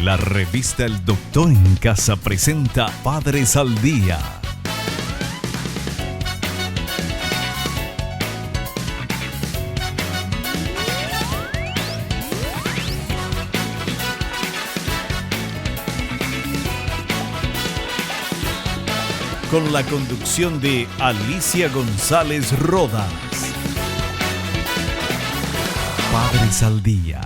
La revista El Doctor en Casa presenta Padres al Día. Con la conducción de Alicia González Rodas. Padres al Día.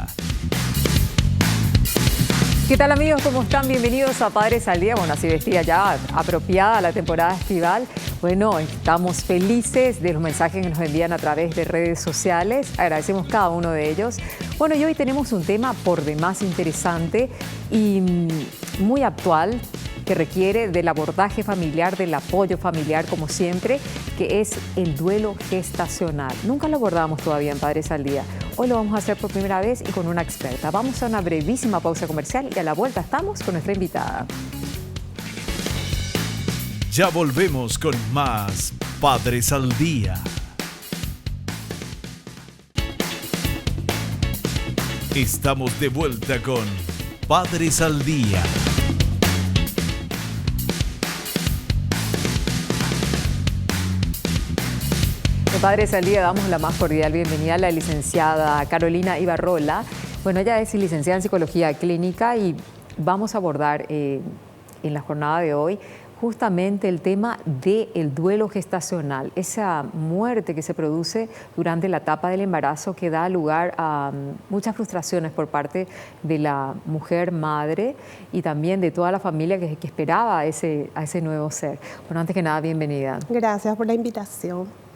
¿Qué tal, amigos? ¿Cómo están? Bienvenidos a Padres al Día. Bueno, así vestida ya apropiada a la temporada estival. Bueno, estamos felices de los mensajes que nos envían a través de redes sociales. Agradecemos cada uno de ellos. Bueno, y hoy tenemos un tema por demás interesante y muy actual, que requiere del abordaje familiar, del apoyo familiar, como siempre, que es el duelo gestacional. Nunca lo abordamos todavía en Padres al Día. Hoy lo vamos a hacer por primera vez y con una experta. Vamos a una brevísima pausa comercial y a la vuelta estamos con nuestra invitada. Ya volvemos con más Padres al Día. Estamos de vuelta con Padres al Día. En Padres al Día damos la más cordial bienvenida a la licenciada Carolina Ibarrola. Bueno, ella es licenciada en Psicología Clínica y vamos a abordar en la jornada de hoy justamente el tema del duelo gestacional, esa muerte que se produce durante la etapa del embarazo que da lugar a muchas frustraciones por parte de la mujer madre y también de toda la familia que esperaba a ese nuevo ser. Bueno, antes que nada, bienvenida. Gracias por la invitación.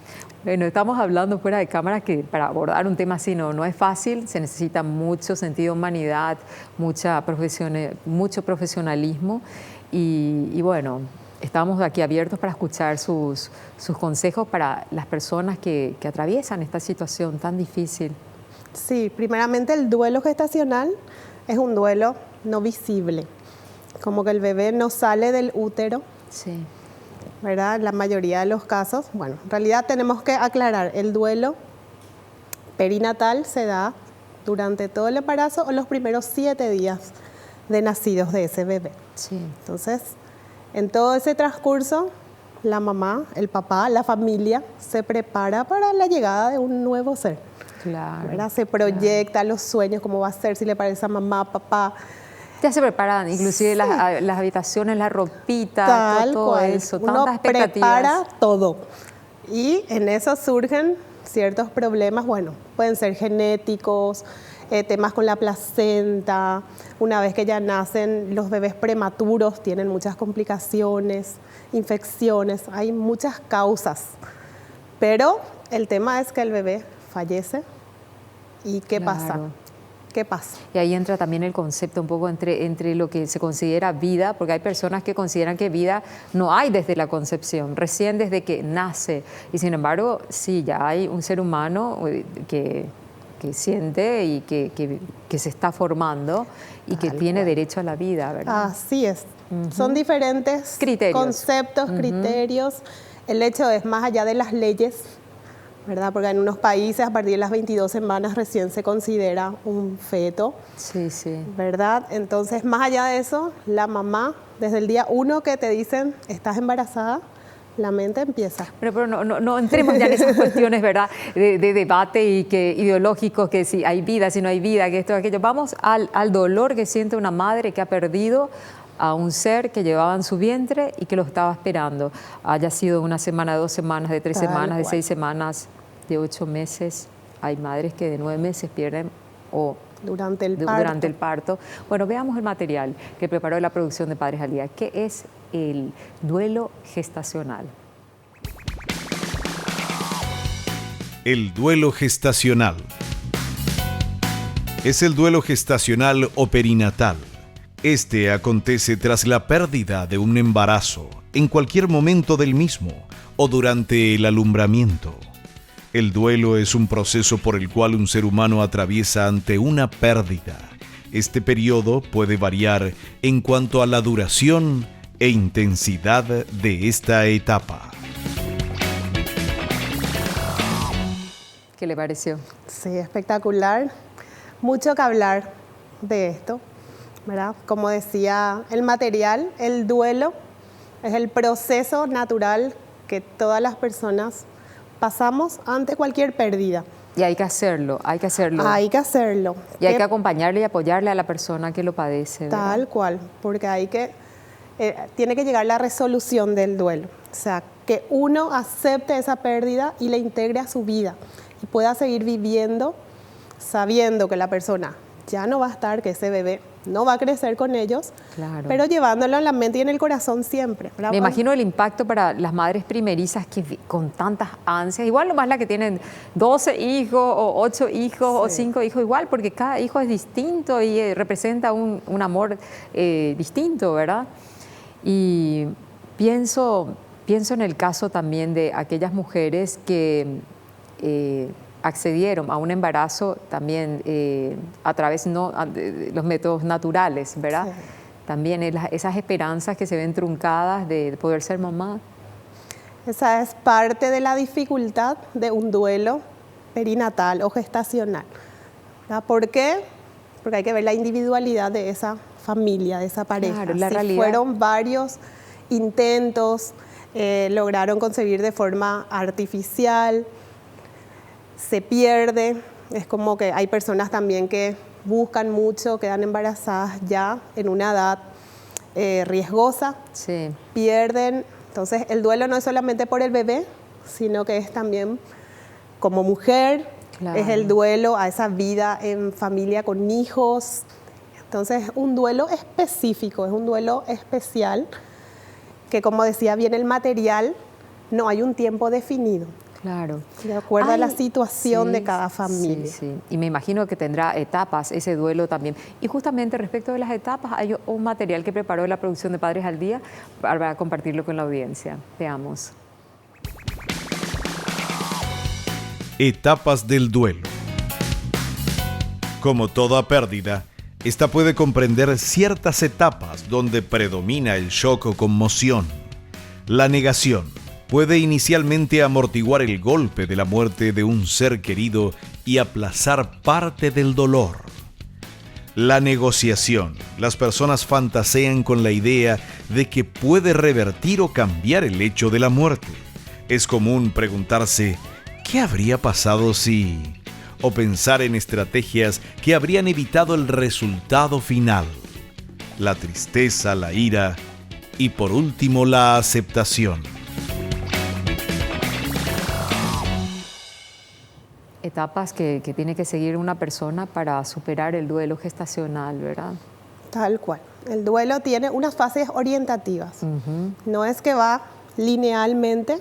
Bueno, estamos hablando fuera de cámara que para abordar un tema así no es fácil, se necesita mucho sentido de humanidad, mucho profesionalismo y bueno, estamos aquí abiertos para escuchar sus consejos para las personas que atraviesan esta situación tan difícil. Sí, primeramente el duelo gestacional es un duelo no visible, como que el bebé no sale del útero. Sí. ¿Verdad? La mayoría de los casos, bueno, en realidad tenemos que aclarar, el duelo perinatal se da durante todo el embarazo o los primeros 7 días de nacidos de ese bebé. Sí. Entonces, en todo ese transcurso, la mamá, el papá, la familia se prepara para la llegada de un nuevo ser. Claro. ¿Verdad? Se proyecta los sueños, cómo va a ser, si le parece a mamá, papá. Ya se preparan, inclusive sí. las habitaciones, la ropita, todo eso, uno tantas expectativas. Prepara todo. Y en eso surgen ciertos problemas, bueno, pueden ser genéticos, temas con la placenta. Una vez que ya nacen, los bebés prematuros tienen muchas complicaciones, infecciones, hay muchas causas. Pero el tema es que el bebé fallece. ¿Y qué pasa? ¿Qué pasa? Y ahí entra también el concepto un poco entre lo que se considera vida, porque hay personas que consideran que vida no hay desde la concepción, recién desde que nace. Y sin embargo, sí, ya hay un ser humano que siente y que se está formando y que tiene derecho a la vida, ¿verdad? Así es. Son diferentes conceptos, criterios. El hecho es, más allá de las leyes, ¿verdad? Porque en unos países a partir de las 22 semanas recién se considera un feto. Sí, sí. ¿Verdad? Entonces, más allá de eso, la mamá, desde el día 1 que te dicen estás embarazada, la mente empieza. Pero no entremos ya en esas cuestiones, ¿verdad? De debate y ideológicos, que si hay vida, si no hay vida, que esto, aquello. Vamos al dolor que siente una madre que ha perdido a un ser que llevaba en su vientre y que lo estaba esperando. Haya sido una semana, 2 semanas, de 3 semanas, de 6 semanas, de 8 meses. Hay madres que de 9 meses pierden durante el parto. Bueno, veamos el material que preparó la producción de Padres al Día. ¿Qué es el duelo gestacional? El duelo gestacional. Es el duelo gestacional o perinatal. Este acontece tras la pérdida de un embarazo, en cualquier momento del mismo o durante el alumbramiento. El duelo es un proceso por el cual un ser humano atraviesa ante una pérdida. Este periodo puede variar en cuanto a la duración e intensidad de esta etapa. ¿Qué le pareció? Sí, espectacular. Mucho que hablar de esto. ¿verdad? Como decía el material, el duelo es el proceso natural que todas las personas pasamos ante cualquier pérdida. Y hay que hacerlo, hay que hacerlo. Hay que hacerlo. Y hay que acompañarle y apoyarle a la persona que lo padece, ¿verdad? Tal cual, porque tiene que llegar la resolución del duelo. O sea, que uno acepte esa pérdida y la integre a su vida y pueda seguir viviendo sabiendo que la persona ya no va a estar, que ese bebé no va a crecer con ellos, Claro. pero llevándolo en la mente y en el corazón siempre, ¿verdad? Me imagino el impacto para las madres primerizas con tantas ansias, igual nomás la que tienen 12 hijos o 8 hijos o 5 hijos, igual, porque cada hijo es distinto y representa un amor distinto, ¿verdad? Y pienso en el caso también de aquellas mujeres que accedieron a un embarazo también a través de los métodos naturales, ¿verdad? Sí. También esas esperanzas que se ven truncadas de poder ser mamá. Esa es parte de la dificultad de un duelo perinatal o gestacional, ¿verdad? ¿Por qué? Porque hay que ver la individualidad de esa familia, de esa pareja. Claro, la si realidad. fueron varios intentos, lograron concebir de forma artificial, se pierde. Es como que hay personas también que buscan mucho, quedan embarazadas ya en una edad riesgosa, Sí. pierden. Entonces el duelo no es solamente por el bebé, sino que es también como mujer, Claro. es el duelo a esa vida en familia con hijos. Entonces es un duelo específico, es un duelo especial, que como decía bien el material, no hay un tiempo definido. Claro. De acuerdo a la situación de cada familia. Sí, sí. Y me imagino que tendrá etapas ese duelo también. Y justamente respecto de las etapas, hay un material que preparó la producción de Padres al Día para compartirlo con la audiencia. Veamos. Etapas del duelo. Como toda pérdida, esta puede comprender ciertas etapas donde predomina el shock o conmoción. La negación puede inicialmente amortiguar el golpe de la muerte de un ser querido y aplazar parte del dolor. La negociación. Las personas fantasean con la idea de que puede revertir o cambiar el hecho de la muerte. Es común preguntarse, ¿qué habría pasado si...? O pensar en estrategias que habrían evitado el resultado final. La tristeza, la ira y por último la aceptación. Etapas que tiene que seguir una persona para superar el duelo gestacional, ¿verdad? Tal cual. El duelo tiene unas fases orientativas. No es que va linealmente,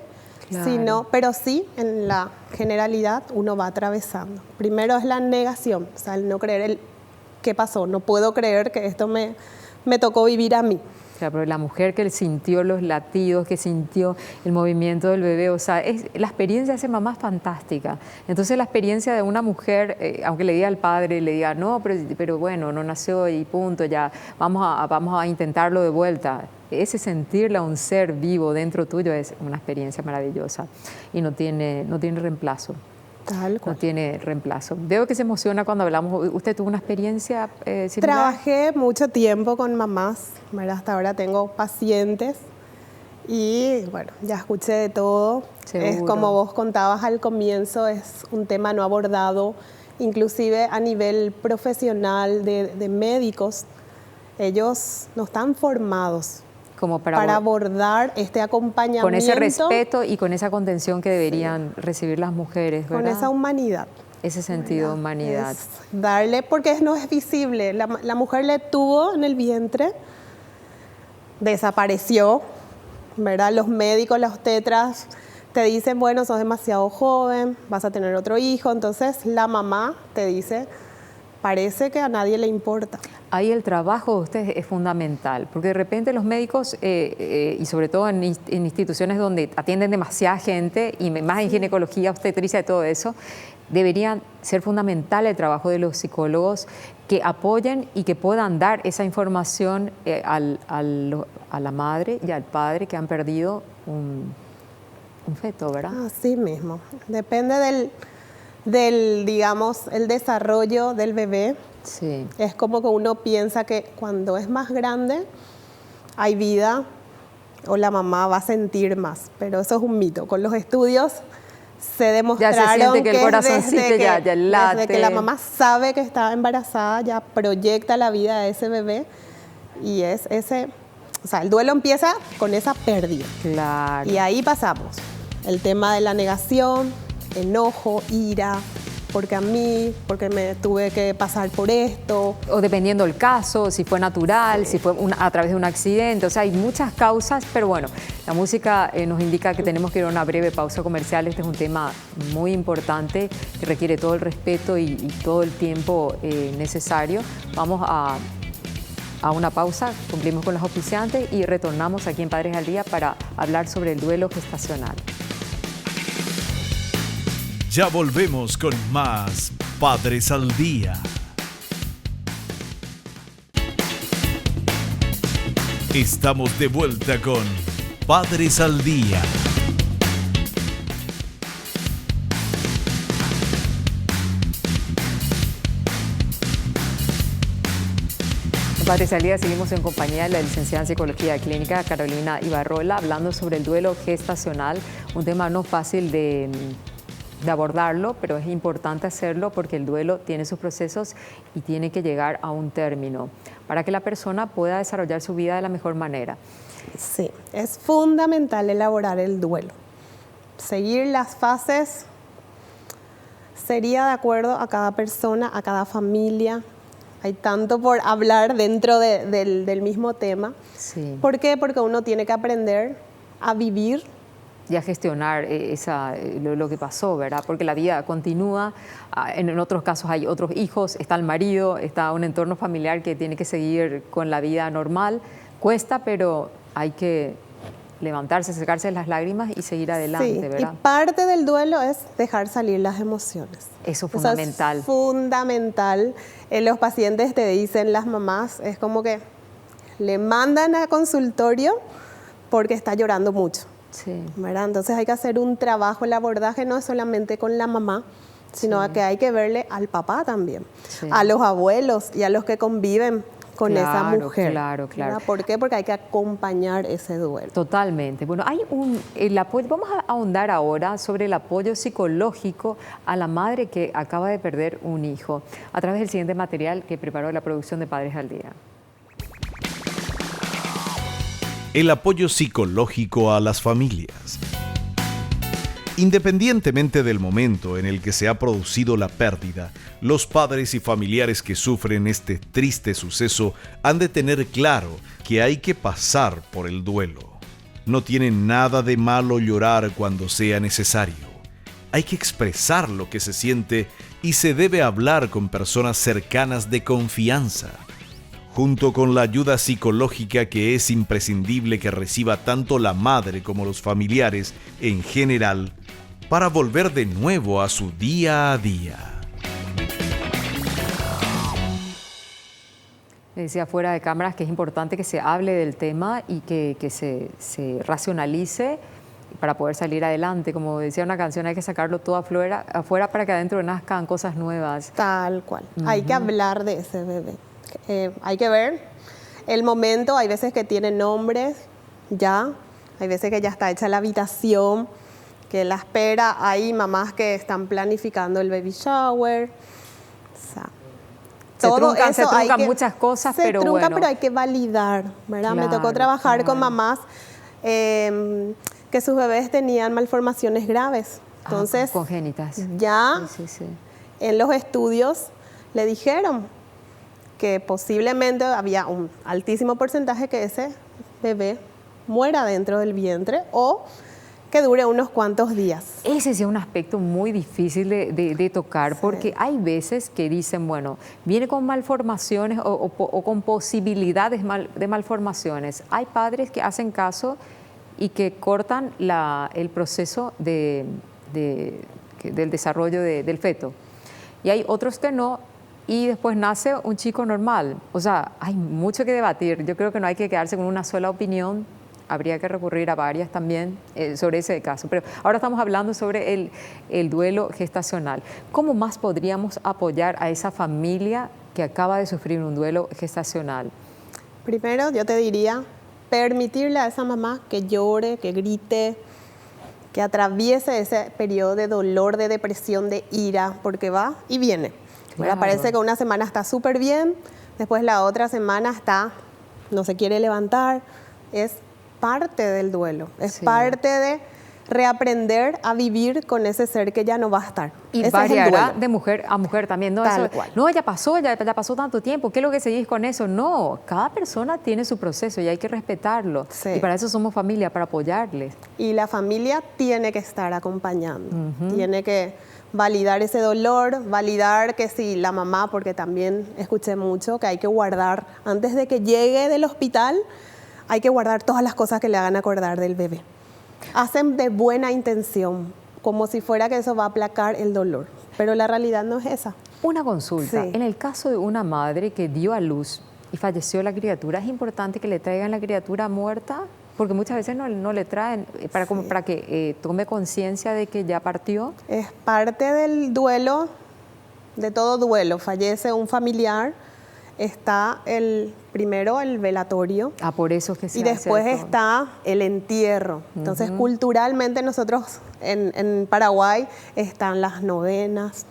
Claro. pero sí en la generalidad uno va atravesando. Primero es la negación, o sea, el no creer qué pasó. No puedo creer que esto me tocó vivir a mí. Claro, pero la mujer que sintió los latidos, que sintió el movimiento del bebé, o sea, la experiencia de ser mamá es fantástica. Entonces la experiencia de una mujer, aunque le diga al padre, le diga, no, pero bueno, no nació y punto, ya, vamos a intentarlo de vuelta. Ese sentirle a un ser vivo dentro tuyo es una experiencia maravillosa y no tiene reemplazo. Tal cual. No tiene reemplazo. Veo que se emociona cuando hablamos. ¿Usted tuvo una experiencia similar? Trabajé mucho tiempo con mamás, ¿verdad? Hasta ahora tengo pacientes y bueno, ya escuché de todo. Seguro. Es como vos contabas al comienzo, es un tema no abordado, inclusive a nivel profesional de médicos. Ellos no están formados Como para abordar este acompañamiento. con ese respeto y con esa contención que deberían recibir las mujeres, ¿verdad? Con esa humanidad. Ese sentido de humanidad. Es darle, porque no es visible. La mujer le tuvo en el vientre, desapareció, ¿verdad? Los médicos, las obstetras te dicen, bueno, sos demasiado joven, vas a tener otro hijo. Entonces la mamá te dice, parece que a nadie le importa. Ahí el trabajo de ustedes es fundamental, porque de repente los médicos, y sobre todo en instituciones donde atienden demasiada gente, y más en ginecología, obstetricia y todo eso, deberían ser fundamental el trabajo de los psicólogos que apoyen y que puedan dar esa información a la madre y al padre que han perdido un feto, ¿verdad? Así mismo. Depende digamos, el desarrollo del bebé. Sí. Es como que uno piensa que cuando es más grande hay vida o la mamá va a sentir más, pero eso es un mito. Con los estudios se demostraron ya se siente que el corazoncito ya late. desde que la mamá sabe que está embarazada, ya proyecta la vida de ese bebé y es ese, o sea, el duelo empieza con esa pérdida. Claro. Y ahí pasamos. El tema de la negación, enojo, ira, porque me tuve que pasar por esto. O dependiendo del caso, si fue natural, si fue a través de un accidente. O sea, hay muchas causas, pero bueno, la música nos indica que tenemos que ir a una breve pausa comercial. Este es un tema muy importante que requiere todo el respeto y todo el tiempo necesario. Vamos a una pausa, cumplimos con los auspiciantes y retornamos aquí en Padres al Día para hablar sobre el duelo gestacional. Ya volvemos con más Padres al Día. Estamos de vuelta con Padres al Día. En Padres al Día seguimos en compañía de la licenciada en Psicología Clínica Carolina Ibarrola, hablando sobre el duelo gestacional, un tema no fácil de abordarlo, pero es importante hacerlo porque el duelo tiene sus procesos y tiene que llegar a un término para que la persona pueda desarrollar su vida de la mejor manera. Sí, es fundamental elaborar el duelo. Seguir las fases sería de acuerdo a cada persona, a cada familia. Hay tanto por hablar dentro del mismo tema. Sí. ¿Por qué? Porque uno tiene que aprender a vivir Y a gestionar lo que pasó, ¿verdad? Porque la vida continúa, en otros casos hay otros hijos, está el marido, está un entorno familiar que tiene que seguir con la vida normal. Cuesta, pero hay que levantarse, secarse las lágrimas y seguir adelante, sí, ¿verdad? Y parte del duelo es dejar salir las emociones. Eso es fundamental. Es fundamental. Los pacientes te dicen, las mamás, es como que le mandan a consultorio porque está llorando mucho. Sí. ¿Verdad? Entonces hay que hacer un trabajo, el abordaje no es solamente con la mamá, sino Sí. que hay que verle al papá también, Sí. a los abuelos y a los que conviven con esa mujer. Claro. ¿Verdad? ¿Por qué? Porque hay que acompañar ese duelo. Totalmente. Bueno, hay el apoyo, vamos a ahondar ahora sobre el apoyo psicológico a la madre que acaba de perder un hijo a través del siguiente material que preparó la producción de Padres al Día. El apoyo psicológico a las familias. Independientemente del momento en el que se ha producido la pérdida, los padres y familiares que sufren este triste suceso han de tener claro que hay que pasar por el duelo. No tiene nada de malo llorar cuando sea necesario. Hay que expresar lo que se siente y se debe hablar con personas cercanas de confianza. Junto con la ayuda psicológica que es imprescindible que reciba tanto la madre como los familiares en general, para volver de nuevo a su día a día. Le decía fuera de cámaras que es importante que se hable del tema y que se racionalice para poder salir adelante. Como decía una canción, hay que sacarlo todo afuera para que adentro nazcan cosas nuevas. Tal cual. Hay que hablar de ese bebé. Hay que ver el momento, hay veces que tiene nombres ya, hay veces que ya está hecha la habitación, que la espera, hay mamás que están planificando el baby shower. O sea, Se todo truncan eso muchas cosas, pero se trunca, bueno. pero hay que validar, ¿verdad? Me tocó Claro, trabajar con claro. mamás que sus bebés tenían malformaciones graves. Entonces, Congénitas. ya Sí. en los estudios le dijeron que posiblemente había un altísimo porcentaje que ese bebé muera dentro del vientre o que dure unos cuantos días. Ese sí es un aspecto muy difícil de tocar, porque hay veces que dicen, bueno, viene con malformaciones o con posibilidades de malformaciones. Hay padres que hacen caso y que cortan el proceso del desarrollo del feto. Y hay otros que no, y después nace un chico normal. O sea, hay mucho que debatir. Yo creo que no hay que quedarse con una sola opinión. habría que recurrir a varias también sobre ese caso. Pero ahora estamos hablando sobre el duelo gestacional. ¿Cómo más podríamos apoyar a esa familia que acaba de sufrir un duelo gestacional? Primero, yo te diría, permitirle a esa mamá que llore, que grite, que atraviese ese periodo de dolor, de depresión, de ira, porque va y viene. Claro. Parece que una semana está súper bien, después la otra semana no se quiere levantar. Es parte del duelo, es parte de reaprender a vivir con ese ser que ya no va a estar. Y variará de mujer a mujer también, ¿no? Tal cual. No, ya pasó tanto tiempo, ¿qué es lo que seguís con eso? No, cada persona tiene su proceso y hay que respetarlo. Sí. Y para eso somos familia, para apoyarles. Y la familia tiene que estar acompañando, tiene que validar ese dolor, validar que si la mamá, porque también escuché mucho que hay que guardar, antes de que llegue del hospital, hay que guardar todas las cosas que le hagan acordar del bebé. Hacen de buena intención, como si fuera que eso va a aplacar el dolor, pero la realidad no es esa. Una consulta, Sí. en el caso de una madre que dio a luz y falleció la criatura, ¿es importante que le traigan la criatura muerta? Porque muchas veces no le traen para que tome conciencia de que ya partió. Es parte del duelo, de todo duelo. Fallece un familiar, está primero el velatorio. Por eso es que se Y hace después todo. está el entierro. Entonces, culturalmente nosotros en Paraguay están las novenas,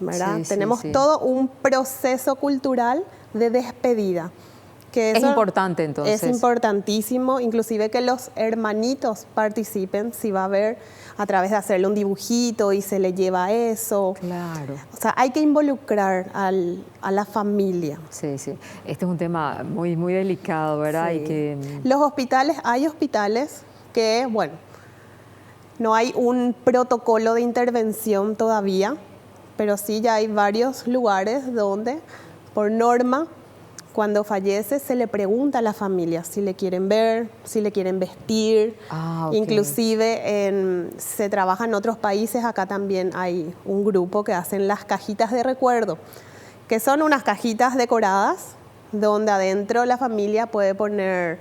¿verdad? Sí, sí, Tenemos sí. todo un proceso cultural de despedida. Que Es eso importante, entonces. Es importantísimo, inclusive que los hermanitos participen, si va a haber, a través de hacerle un dibujito y se le lleva eso. Claro. O sea, hay que involucrar a la familia. Sí, sí. Este es un tema muy, muy delicado, ¿verdad? Sí. Y que... Hay hospitales que, bueno, no hay un protocolo de intervención todavía, pero sí ya hay varios lugares donde, por norma, cuando fallece se le pregunta a la familia si le quieren ver, si le quieren vestir. Ok. Inclusive se trabaja en otros países, acá también hay un grupo que hacen las cajitas de recuerdo, que son unas cajitas decoradas donde adentro la familia puede poner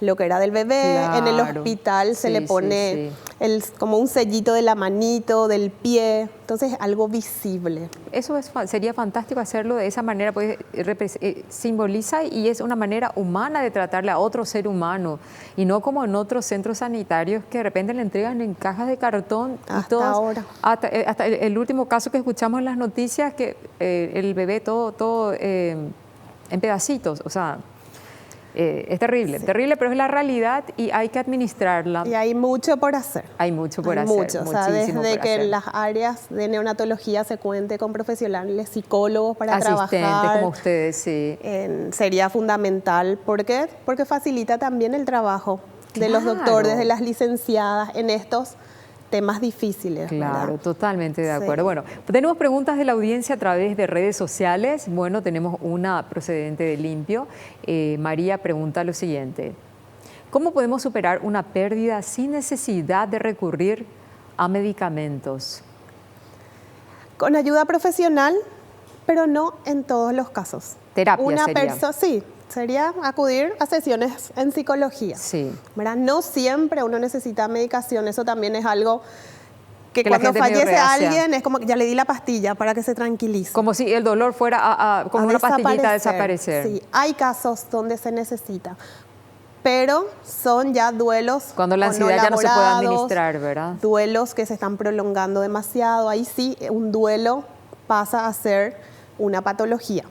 lo que era del bebé. Claro. En el hospital se Sí, le pone sí. como un sellito de la manito, del pie, entonces algo visible. Eso sería fantástico hacerlo de esa manera, pues simboliza y es una manera humana de tratarle a otro ser humano y no como en otros centros sanitarios que de repente le entregan en cajas de cartón. Hasta ahora. Hasta el último caso que escuchamos en las noticias, que el bebé todo en pedacitos, o sea... es terrible, terrible, pero es la realidad y hay que administrarla. Y hay mucho por hacer. Hay mucho por Hay hacer. mucho, o sea, muchísimo desde por que hacer. en las áreas de neonatología se cuente con profesionales psicólogos para Asistentes trabajar. como ustedes, sí. Sería fundamental. ¿Por qué? Porque facilita también el trabajo de los Claro. doctores, de las licenciadas en estos temas difíciles. Claro, ¿verdad? totalmente de acuerdo. Sí. Bueno, tenemos preguntas de la audiencia a través de redes sociales. Bueno, tenemos una procedente de Limpio. María pregunta lo siguiente: ¿cómo podemos superar una pérdida sin necesidad de recurrir a medicamentos? Con ayuda profesional, pero no en todos los casos. Terapia sería. Sí, sería acudir a sesiones en psicología. Sí. ¿Verdad? No siempre uno necesita medicación, eso también es algo que Que la cuando gente es medio fallece reacia. alguien es como que ya le di la pastilla para que se tranquilice. Como si el dolor fuera con una pastillita a desaparecer. Sí, hay casos donde se necesita, pero son ya duelos Cuando la o no ansiedad ya no se puede elaborados, administrar, ¿verdad? duelos que se están prolongando demasiado. Ahí sí, un duelo pasa a ser una patología.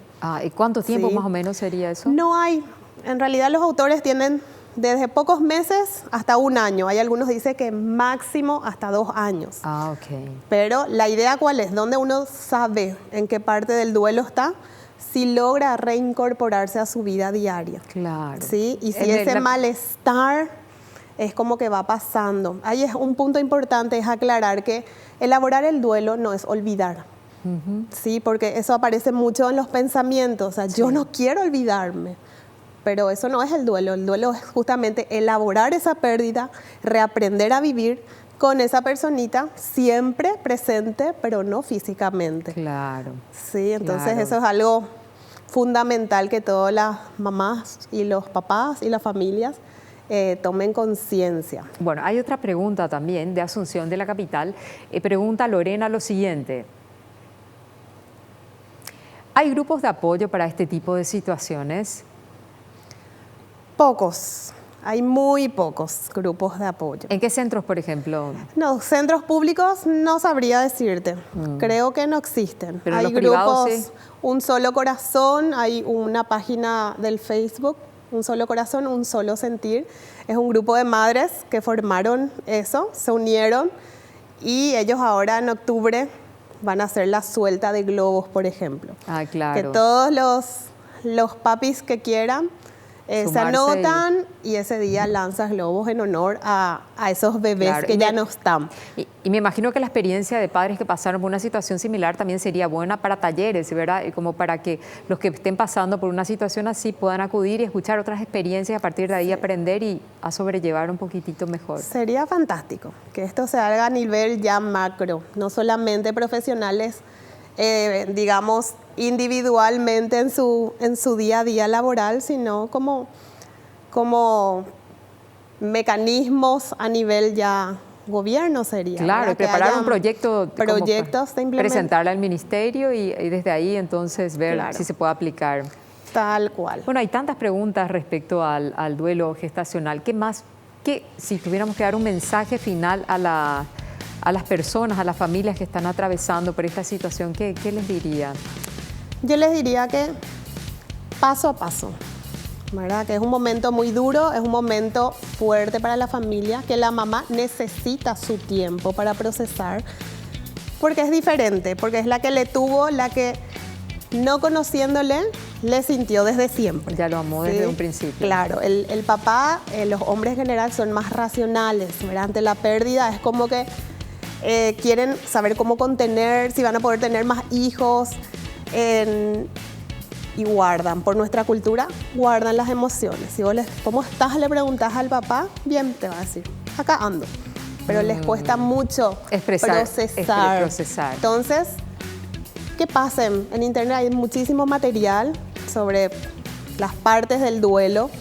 ¿Y cuánto tiempo Sí. más o menos sería eso? No hay, en realidad los autores tienen desde pocos meses hasta un año. Hay algunos que dicen que máximo hasta 2 años. Ok. Pero la idea cuál es, donde uno sabe en qué parte del duelo está, si logra reincorporarse a su vida diaria. Claro. ¿Sí? Y si ese malestar es como que va pasando. Ahí es un punto importante, es aclarar que elaborar el duelo no es olvidar. Sí, porque eso aparece mucho en los pensamientos. O sea, yo no quiero olvidarme. Pero eso no es el duelo. El duelo es justamente elaborar esa pérdida, reaprender a vivir con esa personita siempre presente, pero no físicamente. Claro. Sí, entonces Claro. eso es algo fundamental que todas las mamás y los papás y las familias tomen conciencia. Bueno, hay otra pregunta también de Asunción de la capital. Pregunta Lorena lo siguiente. ¿Hay grupos de apoyo para este tipo de situaciones? Pocos, hay muy pocos grupos de apoyo. ¿En qué centros, por ejemplo? No, centros públicos no sabría decirte. Creo que no existen. Pero hay los grupos, privados, sí. Un Solo Corazón, hay una página del Facebook, Un Solo Corazón, Un Solo Sentir. Es un grupo de madres que formaron eso, se unieron y ellos ahora en octubre van a hacer la suelta de globos, por ejemplo. Ah, claro. Que todos los papis que quieran se Sumarse anotan y ese día lanzas globos en honor a esos bebés, claro, que ya no están. Y me imagino que la experiencia de padres que pasaron por una situación similar también sería buena para talleres, ¿verdad? Y como para que los que estén pasando por una situación así puedan acudir y escuchar otras experiencias y a partir de ahí aprender y a sobrellevar un poquitito mejor. Sería fantástico que esto se haga a nivel ya macro, no solamente profesionales, digamos, individualmente en su día a día laboral, sino como mecanismos a nivel ya gobierno sería. Claro, ¿verdad? y preparar un proyectos de implementación. presentarle al ministerio y desde ahí entonces ver Claro. si se puede aplicar. Tal cual. Bueno, hay tantas preguntas respecto al duelo gestacional. ¿Qué más, si tuviéramos que dar un mensaje final a las personas, a las familias que están atravesando por esta situación, qué les diría? Yo les diría que paso a paso, ¿verdad? Que es un momento muy duro, es un momento fuerte para la familia, que la mamá necesita su tiempo para procesar, porque es diferente, porque es la que le tuvo, la que no conociéndole, le sintió desde siempre. Ya lo amó desde un principio. Claro, el papá, los hombres en general son más racionales, ¿verdad? Ante la pérdida es como que quieren saber cómo contener, si van a poder tener más hijos, y guardan, por nuestra cultura, guardan las emociones. Si vos ¿cómo estás? Le preguntás al papá, bien, te va a decir, acá ando. Pero les cuesta mucho procesar. Entonces, que pasen. En internet hay muchísimo material sobre las partes del duelo,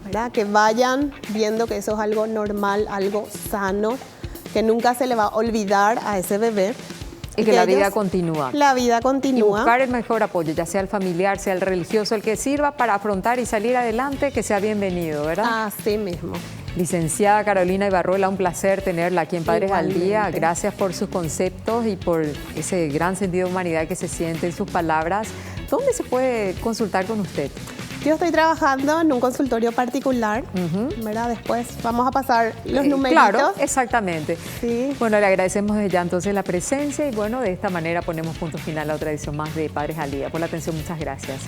¿verdad? Que vayan viendo que eso es algo normal, algo sano, que nunca se le va a olvidar a ese bebé. Y que la vida continúa. La vida continúa. Y buscar el mejor apoyo, ya sea el familiar, sea el religioso, el que sirva para afrontar y salir adelante, que sea bienvenido, ¿verdad? Así mismo. Licenciada Carolina Ibarrola, un placer tenerla aquí en Padres al Día. Igualmente. Gracias por sus conceptos y por ese gran sentido de humanidad que se siente en sus palabras. ¿Dónde se puede consultar con usted? Yo estoy trabajando en un consultorio particular, ¿verdad? Después vamos a pasar los numeritos. Claro, exactamente. Sí. Bueno, le agradecemos desde ya entonces la presencia y bueno, de esta manera ponemos punto final a otra edición más de Padres al Día. Por la atención, muchas gracias.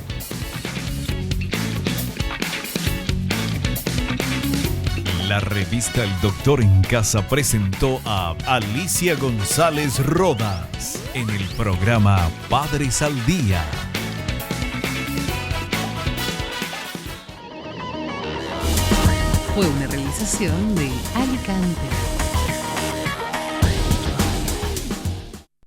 La revista El Doctor en Casa presentó a Alicia González Rodas en el programa Padres al Día. Fue una realización de Alicante.